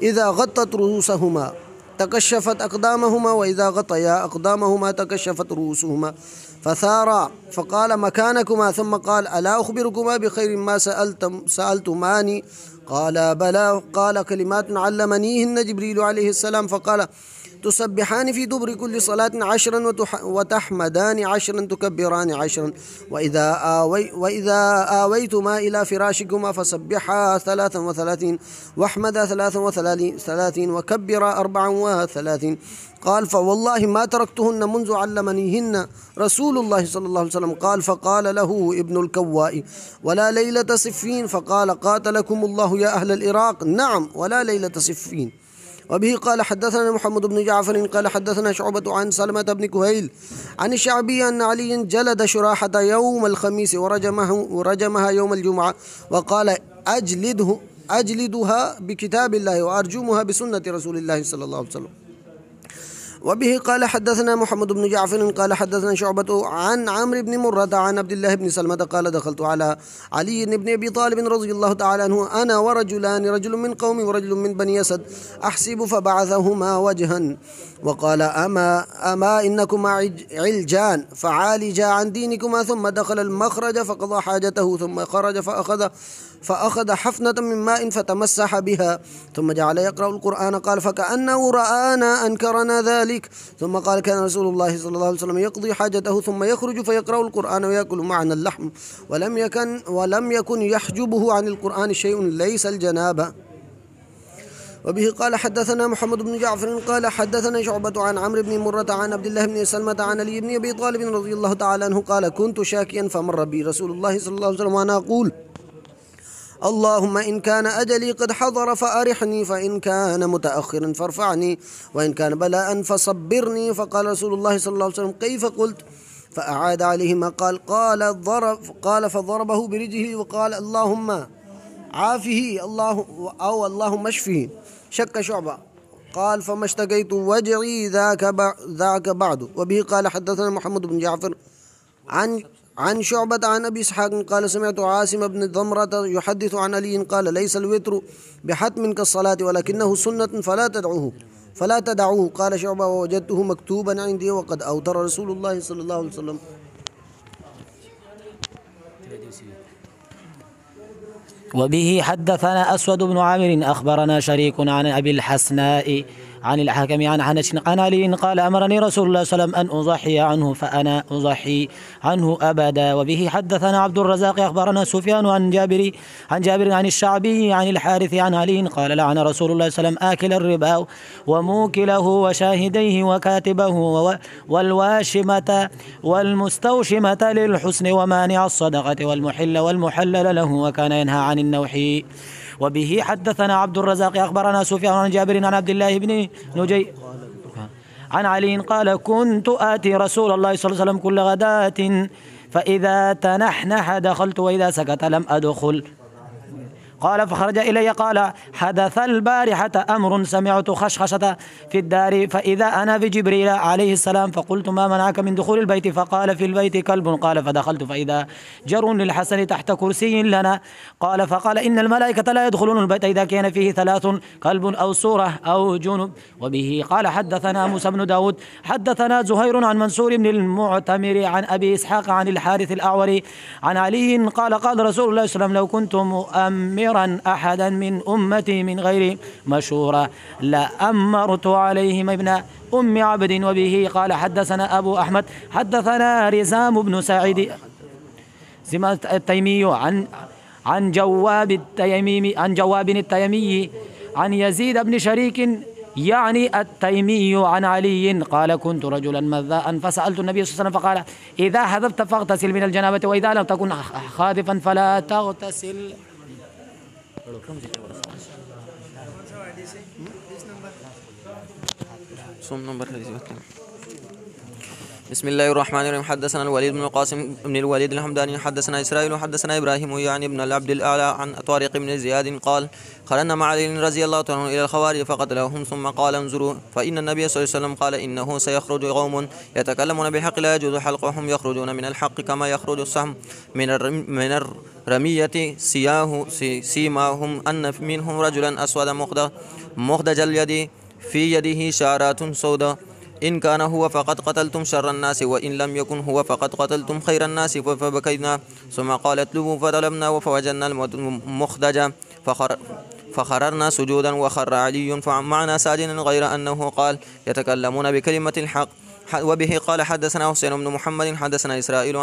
إذا غطت رؤوسهما تكشفت أقدامهما وإذا غطيا أقدامهما تكشفت رؤوسهما فثارا. فقال مكانكما. ثم قال ألا أخبركما بخير ما سألتماني؟ قال بلى. قال كلمات علمنيهن جبريل عليه السلام. فقال تسبحان في دبر كل صلاة 10 وتحمدان 10 تكبران 10 وإذا آويتما إلى فراشكما فسبحا 33 واحمدا 33 وكبرا 34. قال فوالله ما تركتهن منذ علمنيهن رسول الله صلى الله عليه وسلم. قال فقال له ابن الكواء ولا ليلة صفين؟ فقال قاتلكم الله يا أهل العراق نعم ولا ليلة صفين. وبه قال حدثنا محمد بن جعفر قال حدثنا شعبة عن سلمة بن كهيل عن الشعبي أن علي جلد شراحة يوم الخميس ورجمها يوم الجمعة وقال أجلدها بكتاب الله وأرجمها بسنة رسول الله صلى الله عليه وسلم. وبه قال حدثنا محمد بن جعفر قال حدثنا شعبة عن عمرو بن مرة عن عبد الله بن سلمة قال دخلت على علي بن أبي طالب رضي الله تعالى عنه أنا ورجلان رجل من قومي ورجل من بني أسد أحسب فبعثهما وجها وقال أما إنكما علجان فعالجا عن دينكما. ثم دخل المخرج فقضى حاجته ثم خرج فأخذ حفنة من ماء فتمسح بها ثم جعل يقرأ القرآن. قال فكأنه رآنا أنكرنا ذلك. ثم قال كان رسول الله صلى الله عليه وسلم يقضي حاجته ثم يخرج فيقرأ القرآن ويأكل معنا اللحم ولم يكن يحجبه عن القرآن شيء ليس الجنابة. وبه قال حدثنا محمد بن جعفر قال حدثنا شعبة عن عمرو بن مرة عن عبد الله بن سلمة عن علي بن أبي طالب رضي الله تعالى عنه قال كنت شاكيا فمر بي رسول الله صلى الله عليه وسلم وأنا أقول اللهم إن كان أجلي قد حضر فأرحني فإن كان متأخرا فارفعني وإن كان بلاء فصبرني. فقال رسول الله صلى الله عليه وسلم كيف قلت؟ فأعاد عليه ما قال فضربه برجله وقال اللهم عافه اللهم اشفه. شك شعبة قال فما اشتكيت وجعي ذاك بعد. وبه قال حدثنا محمد بن جعفر عن شعبة عن أبي إسحاق قال سمعت عاصم بن ضمرة يحدث عن علي قال ليس الوتر بحتم كالصلاة ولكنه سنة فلا تدعوه. قال شعبة ووجدته مكتوبا عندي وقد أوتر رسول الله صلى الله عليه وسلم. وبه حدثنا أسود بن عامر أخبرنا شريك عن أبي الحسناء عن الحكم عن حنش عن علي قال أمرني رسول الله صلى الله عليه وسلم أن أضحي عنه فأنا أضحي عنه أبدا. وبه حدثنا عبد الرزاق أخبرنا سفيان عن جابر عن الشعبي عن الحارث عن علي قال لعن رسول الله صلى الله عليه وسلم آكل الربا وموكله وشاهديه وكاتبه والواشمة والمستوشمة للحسن ومانع الصدقة والمحلل له وكان ينهى عن النوح. وبه حدثنا عبد الرزاق أخبرنا سفيان عن جابر عن عبد الله بن نجي عن علي قال كنت آتي رسول الله صلى الله عليه وسلم كل غداة فإذا تنحنح دخلت وإذا سكت لم أدخل. قال فخرج إلي قال حدث البارحة أمر سمعت خشخشة في الدار فإذا أنا بجبريل عليه السلام فقلت ما منعك من دخول البيت؟ فقال في البيت كلب. قال فدخلت فإذا جر للحسن تحت كرسي لنا. قال فقال إن الملائكة لا يدخلون البيت إذا كان فيه 3 كلب أو صورة أو جنب. وبه قال حدثنا موسى بن داود حدثنا زهير عن منصور بن المعتمر عن أبي إسحاق عن الحارث الأعوري عن علي قال قال رسول الله صلى الله عليه وسلم لو كنت مؤمرا مؤمرا أحدا من أمتي من غير مشورة لأمرت عليهم ابن أم عبد. وبه قال حدثنا أبو أحمد حدثنا رزام بن سعيد التيمي عن جواب التيمي عن يزيد بن شريك يعني التيمي عن علي قال كنت رجلا مذاء فسألت النبي صلى الله عليه وسلم فقال إذا حذفت فاغتسل من الجنابة وإذا لم تكن خاذفا فلا تغتسل. بسم الله الرحمن الرحيم. حدثنا الوليد بن القاسم بن الوليد الحمداني حدثنا إسرائيل وحدثنا إبراهيم يعني ابن العبد الأعلى عن طارق بن زياد قال خرجنا مع علي رضي الله عنه إلى الخوارج فقتلهم ثم قال انظروا فإن النبي صلى الله عليه وسلم قال إنه سيخرج قوم يتكلمون بالحق لا يجوز حلقهم يخرجون من الحق كما يخرج السهم من الرمية سيماهم أن منهم رجلا أسود مخدج اليد في يده شعرات سوداء إن كان هو فقد قتلتم شر الناس وإن لم يكن هو فقد قتلتم خير الناس فبكينا ثم قال اطلبوا فطلبنا فوجدنا المخدج فخررنا سجودا وخر علي فمعنا ساجدا غير أنه قال يتكلمون بكلمة الحق. وبه قال حدثنا حسين بن محمد حدثنا إسرائيل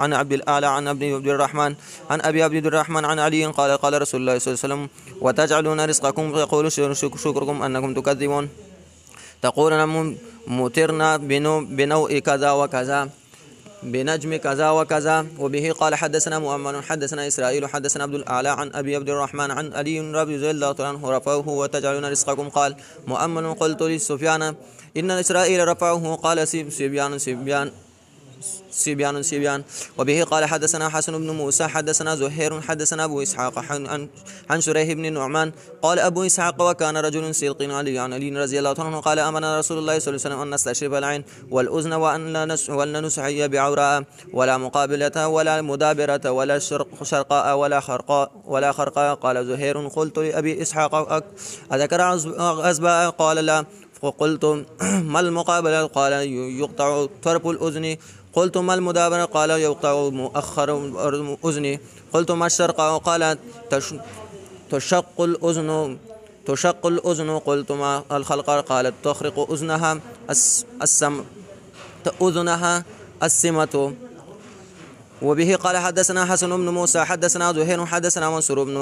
عن عبد الأعلى عن أبي عبد الرحمن عن علي قال قال رسول الله صلى الله عليه وسلم وتجعلون رزقكم يقول شكركم أنكم تكذبون تقولون مطرنا بنوء كذا وكذا بنجم كذا وكذا. وبه قال حدثنا مؤمن حدثنا إسرائيل حدثنا عبد الأعلى عن أبي عبد الرحمن عن علي رضي الله عنه رفعه وتجعلون رزقكم قال مؤمن قلت لسفيان إن إسرائيل رفعه قال سبيان. وبه قال حدثنا حسن بن موسى حدثنا زهير حدثنا أبو إسحاق عن شريح بن النعمان قال أبو إسحاق وكان رجل صدق علي عن علي رضي الله عنه قال أمرنا رسول الله صلى الله عليه وسلم أن نستشرف العين والأذن وأن لا نسعي بعوراء ولا مقابلة ولا مدابرة ولا شرقاء ولا خرقاء. قال زهير قلت لأبي إسحاق أذكر أزباء قال لا. وقلت ما المقابلة قال يقطع طرف الأذن. قلت ما المدابرة قال يقطع مؤخر الأذن. قلت ما الشرقاء قال تشق الأذن. قلت ما الخلق قالت تخرق أذنها السمة. وبه قال حدثنا حسن بن موسى حدثنا زهير حدثنا منصور بن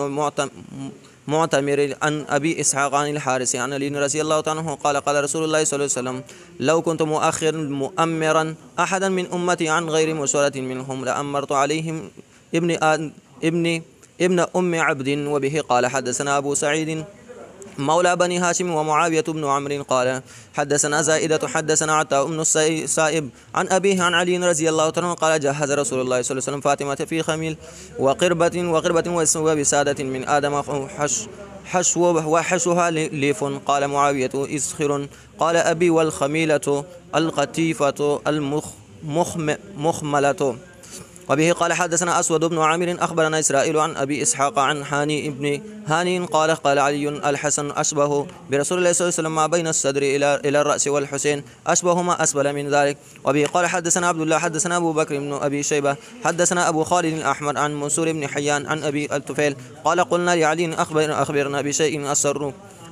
معتمر عن أبي إسحاق عن الحارث عن علي رضي الله عنه قال قال رسول الله صلى الله عليه وسلم لو كنت مؤمرا أحدا من أمتي عن غير مشورة منهم لأمرت عليهم ابن أم عبد. وبه قال حدثنا أبو سعيد مولى بني هاشم ومعاوية بن عمرو قال حدثنا زائدة حدثنا عطاء بن السائب عن أبيه عن علي رضي الله عنه قال جهز رسول الله صلى الله عليه وسلم فاطمة في خميل وقربة وبسادة من آدم وحشوها ليف. قال معاوية إسخر قال أبي والخميلة القتيفة المخملة. وبه قال حدثنا أسود بن عامر أخبرنا إسرائيل عن أبي إسحاق عن هاني ابن هاني قال قال علي الحسن أشبه برسول الله صلى الله عليه وسلم ما بين الصدر إلى الرأس والحسين أشبه ما أسفل من ذلك. وبه قال حدثنا عبد الله حدثنا أبو بكر بن أبي شيبة حدثنا أبو خالد الأحمر عن منصور بن حيان عن أبي الطفيل قال قلنا لعلي أخبرنا بشيء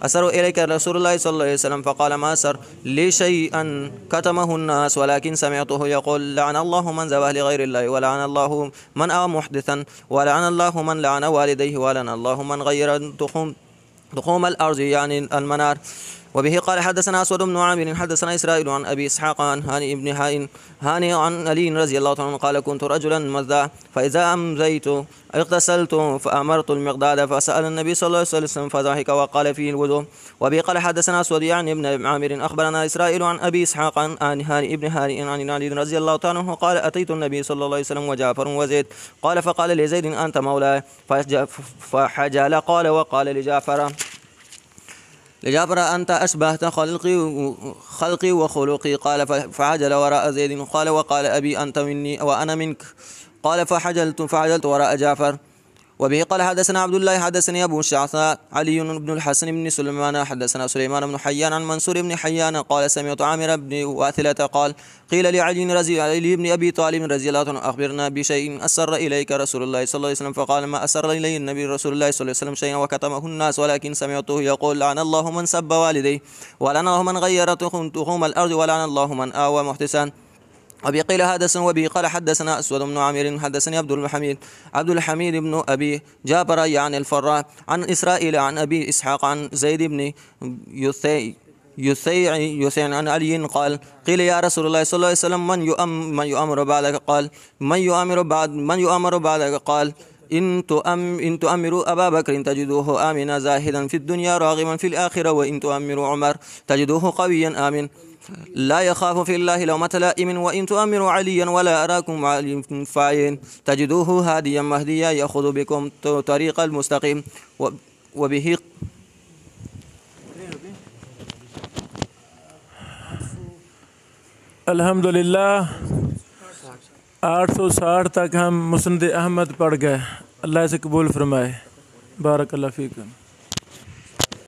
أسر إليك رسول الله صلى الله عليه وسلم فقال ما أسر لي شيئا كتمه الناس ولكن سمعته يقول لعن الله من ذبح لغير الله ولعن الله من أوى محدثا ولعن الله من لعن والديه ولعن الله من غير تخوم الأرض يعني المنار. وبه قال حدثنا أسود بن عامر حدثنا إسرائيل عن أبي إسحاق عن هاني ابن هاني عن علي رضي الله عنه قال كنت رجلا مذاع فإذا أمزيت اغتسلت فأمرت المقداد فسأل النبي صلى الله عليه وسلم فضحك وقال فيه الوضوء. وبه قال حدثنا أسود يعني ابن عامر أخبرنا إسرائيل عن أبي إسحاق عن هاني ابن هاني عن علي رضي الله عنه قال أتيت النبي صلى الله عليه وسلم وجعفر وزيد قال فقال لزيد أنت مولاي فحجل قال وقال لجعفر أنت أشبهت خلقي وخلقي قال فعجل وراء زيد قال وقال أبي أنت مني وأنا منك قال فعجلت وراء جعفر وبه قال حدثنا عبد الله حدثني أبو الشعثاء علي بن الحسن بن سليمان حدثنا سليمان بن حيان عن منصور بن حيان قال سمعت عامر بن واثلة قال قيل لعلي بن أبي طالب رضي الله عنه أخبرنا بشيء أسر إليك رسول الله صلى الله عليه وسلم فقال ما أسر إلي النبي رسول الله صلى الله عليه وسلم شيئا وكتمه الناس ولكن سمعته يقول لعن الله من سب والديه ولعن الله من غير تخوم الأرض ولعن الله من آوى محتسا. أبي قيل حدثنا وبه قال حدثنا أسود بن عامر حدثني عبد الحميد بن أبي جابر يعني الفراء عن إسرائيل عن أبي إسحاق عن زيد بن يثيع عن علي قال قيل يا رسول الله صلى الله عليه وسلم من يؤمر بعدك قال من يؤمر بعدك قال إن تؤمروا أبا بكر تجدوه آمنا زاهدا في الدنيا راغما في الآخرة وإن تؤمروا عمر تجدوه قويا آمن لا يخاف في الله لومة لائم وإن تؤمروا عليا ولا أراكم فاعلين تجدوه هاديا مهديا يأخذ بكم طريق المستقيم. وبه अल्हम्दुलिल्लाह 860 तक हम मुस्नद अहमद पढ़ गए। अल्लाह से कबूल फरमाए। बारक अल्लाह फीकुम।